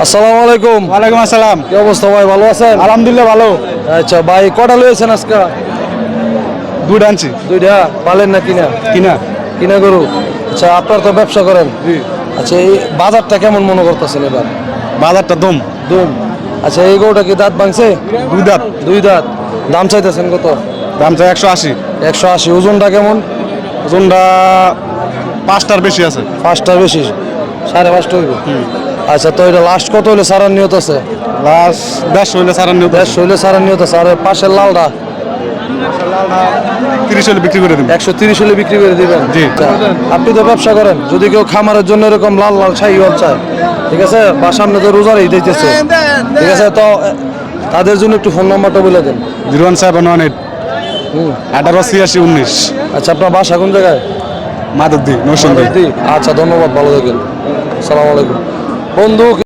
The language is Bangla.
আসসালামু আলাইকুম। ওয়ালাইকুম আসসালাম। কি অবস্থা ভাই, ভালো আছেন? আলহামদুলিল্লাহ ভালো। আচ্ছা ভাই, কটা লয়েছেন আজকে? দুধ আনছি। দুইটা পালেন না কিনা? কিনা। কিনা গরু। আচ্ছা, আপনার তো ব্যবসা করেন। আচ্ছা, এই বাজারটা কেমন মনে করতেছেন এবার? বাজারটা দম। দুম। আচ্ছা, এই গরুটা কি দাঁত ভাঙছে? দুই দাঁত। দুই দাঁত। দাম চাইতেছেন কত? দাম চাই 180। 180। ওজনটা কেমন? ওজনটা 5টার বেশি আছে। 5টার বেশি, 5.5 হইব। আচ্ছা, তো এটা লাস্ট কত হইলে সারার নিয়ত আছে? লাস্ট 150 হইলে 150 হইলে সারার নিয়ত আছে। আর পাশের লালটা 30 হইলে বিক্রি করে দিন। 130 হলে বিক্রি করে দিবেন। জি। আচ্ছা, আপনি তো ব্যবসা করেন, যদি কেউ খামারের জন্য এরকম লাল লাল শাহিওয়াল চায়, ঠিক আছে, বা সামনে তো রোজার ঈদ দিতেছে, ঠিক আছে, তো তাদের জন্য একটু ফোন নাম্বারটা বলে দেন। 01718 188619। আচ্ছা, আপনার বাসা কোন জায়গায়? মাদুদ্দি নরসিংদী। আচ্ছা, ধন্যবাদ, ভালো থাকেন। আসসালামু আলাইকুম বন্ধু।